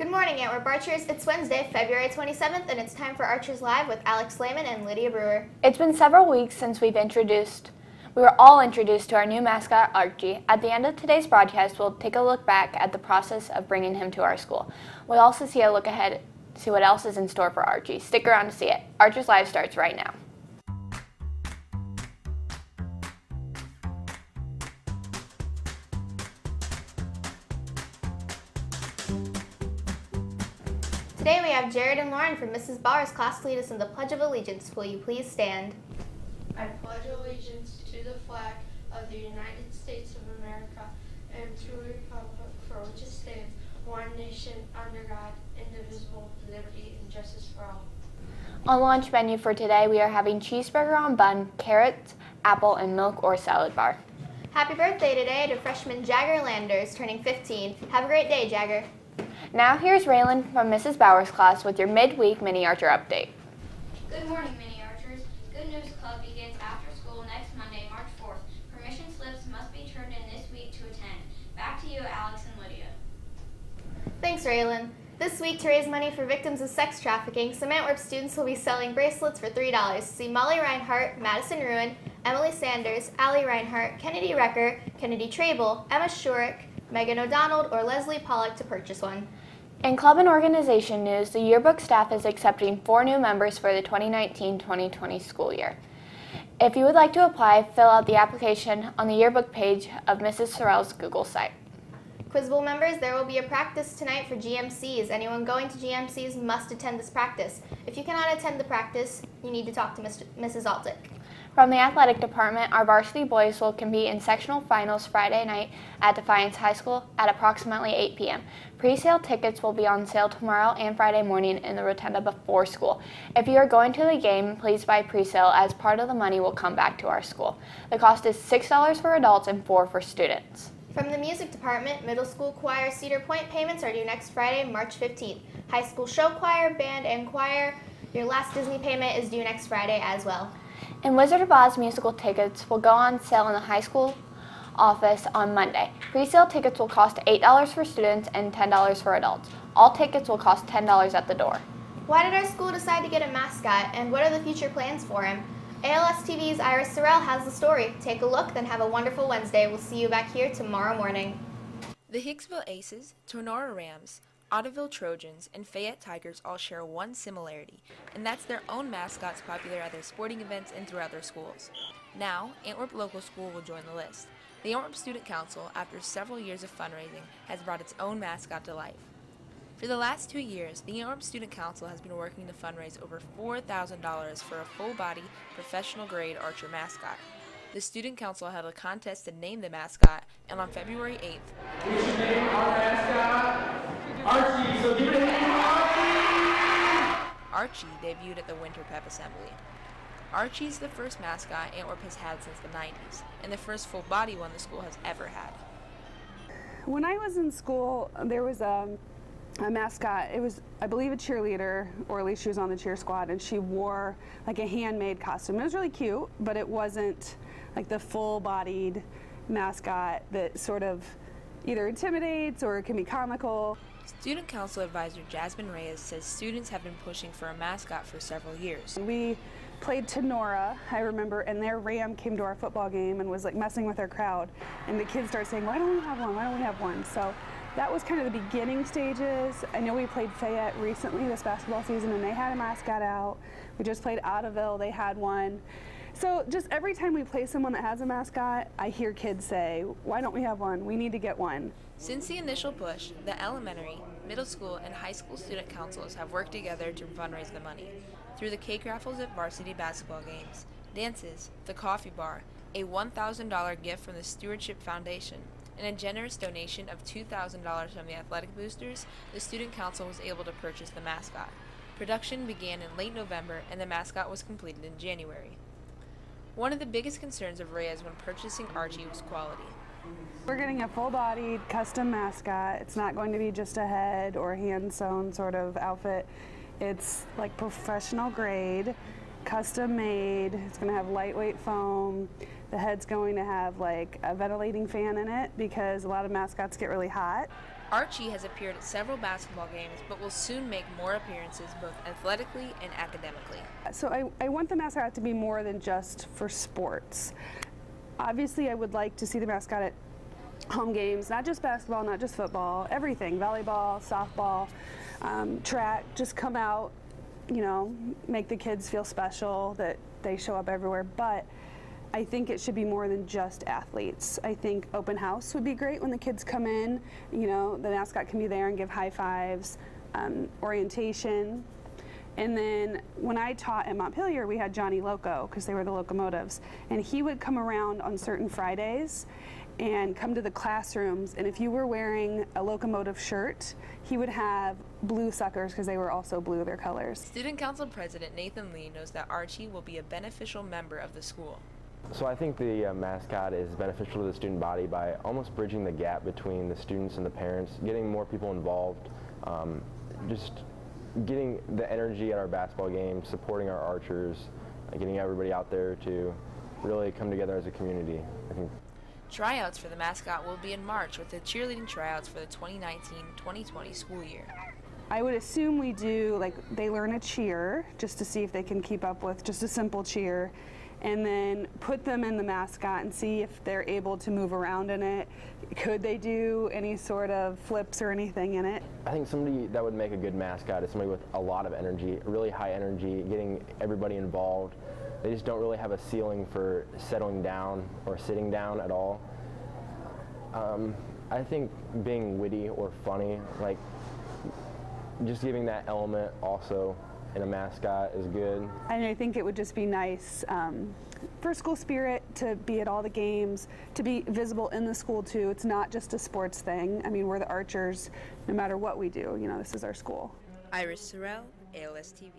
Good morning, Antwerp Archers. It's Wednesday, February 27th, and it's time for Archers Live with Alex Lehman and Lydia Brewer. It's been several weeks since we were all introduced to our new mascot, Archie. At the end of today's broadcast, we'll take a look back at the process of bringing him to our school. We'll also see a look ahead, see what else is in store for Archie. Stick around to see it. Archers Live starts right now. Today we have Jared and Lauren from Mrs. Bauer's class to lead us in the Pledge of Allegiance. Will you please stand? I pledge allegiance to the flag of the United States of America and to the republic for which it stands, one nation, under God, indivisible, with liberty and justice for all. On the lunch menu for today, we are having cheeseburger on bun, carrots, apple, and milk or salad bar. Happy birthday today to freshman Jayvin Landers, turning 15. Have a great day, Jagger. Now here's Raylan from Mrs. Bauer's class with your midweek mini Archer update. Good morning, mini Archers. Good News Club begins after school next Monday, March 4th. Permission slips must be turned in this week to attend. Back to you, Alex and Lydia. Thanks, Raylan. This week, to raise money for victims of sex trafficking, some Antwerp students will be selling bracelets for $3. See Molly Reinhart, Madison Ruen, Emily Sanders, Allie Reinhart, Kennedy Recker, Kennedy Trable, Emma Shurick, Megan O'Donnell, or Leslie Pollock to purchase one. In club and organization news, the yearbook staff is accepting 4 new members for the 2019-2020 school year. If you would like to apply, fill out the application on the yearbook page of Mrs. Sorrell's Google site. Quiz Bowl members, there will be a practice tonight for GMCs. Anyone going to GMCs must attend this practice. If you cannot attend the practice, you need to talk to Mrs. Altick. From the athletic department, our varsity boys will compete in sectional finals Friday night at Defiance High School at approximately 8 p.m. Pre-sale tickets will be on sale tomorrow and Friday morning in the rotunda before school. If you are going to the game, please buy pre-sale as part of the money will come back to our school. The cost is $6 for adults and $4 for students. From the music department, middle school choir Cedar Point payments are due next Friday, March 15th. High school show choir, band, and choir, your last Disney payment is due next Friday as well. And Wizard of Oz musical tickets will go on sale in the high school office on Monday. Pre-sale tickets will cost $8 for students and $10 for adults. All tickets will cost $10 at the door. Why did our school decide to get a mascot, and what are the future plans for him? ALS TV's Iris Sorrell has the story. Take a look, then have a wonderful Wednesday. We'll see you back here tomorrow morning. The Hicksville Aces, Tonora Rams, Ottoville Trojans, and Fayette Tigers all share one similarity, and that's their own mascots popular at their sporting events and throughout their schools. Now, Antwerp Local School will join the list. The Antwerp Student Council, after several years of fundraising, has brought its own mascot to life. For the last 2 years, the Antwerp Student Council has been working to fundraise over $4,000 for a full-body, professional-grade Archer mascot. The Student Council held a contest to name the mascot, and on February 8th, we should name our mascot Archie, so give it a hand, Archie debuted at the Winter Pep Assembly. Archie is the first mascot Antwerp has had since the 90s, and the first full-body one the school has ever had. When I was in school, there was a mascot. It was, I believe, a cheerleader, or at least she was on the cheer squad, and she wore like a handmade costume. It was really cute, but it wasn't like the full-bodied mascot that sort of either intimidates or it can be comical. Student Council Advisor Jasmine Reyes says students have been pushing for a mascot for several years. We played Tonora, I remember, and their ram came to our football game and was like messing with our crowd, and the kids started saying, why don't we have one, why don't we have one? So that was kind of the beginning stages. I know we played Fayette recently this basketball season, and they had a mascot out. We just played Ottoville, they had one. So just every time we play someone that has a mascot, I hear kids say, why don't we have one? We need to get one. Since the initial push, the elementary, middle school, and high school student councils have worked together to fundraise the money. Through the cake raffles at varsity basketball games, dances, the coffee bar, a $1,000 gift from the Stewardship Foundation, and a generous donation of $2,000 from the athletic boosters, the student council was able to purchase the mascot. Production began in late November, and the mascot was completed in January. One of the biggest concerns of Reyes when purchasing Archie was quality. We're getting a full-bodied custom mascot. It's not going to be just a head or hand-sewn sort of outfit. It's like professional grade, custom made. It's going to have lightweight foam. The head's going to have like a ventilating fan in it because a lot of mascots get really hot. Archie has appeared at several basketball games, but will soon make more appearances both athletically and academically. So I want the mascot to be more than just for sports. Obviously, I would like to see the mascot at home games, not just basketball, not just football, everything, volleyball, softball, track, just come out, you know, make the kids feel special that they show up everywhere. But I think it should be more than just athletes. I think open house would be great when the kids come in. You know, the mascot can be there and give high fives, orientation. And then when I taught at Montpelier, we had Johnny Loco, because they were the locomotives. And he would come around on certain Fridays and come to the classrooms. And if you were wearing a locomotive shirt, he would have blue suckers, because they were also blue, their colors. Student Council President Nathan Lee knows that Archie will be a beneficial member of the school. So I think the mascot is beneficial to the student body by almost bridging the gap between the students and the parents, getting more people involved, just getting the energy at our basketball games, supporting our archers, getting everybody out there to really come together as a community, I think. Tryouts for the mascot will be in March with the cheerleading tryouts for the 2019-2020 school year. I would assume we do, like, they learn a cheer just to see if they can keep up with just a simple cheer, and then put them in the mascot and see if they're able to move around in it. Could they do any sort of flips or anything in it? I think somebody that would make a good mascot is somebody with a lot of energy, really high energy, getting everybody involved. They just don't really have a ceiling for settling down or sitting down at all. I think being witty or funny, like just giving that element also in a mascot is good. And I think it would just be nice for school spirit to be at all the games, to be visible in the school too. It's not just a sports thing. I mean, we're the archers no matter what we do. You know, this is our school. Iris Sorrell, ALS TV.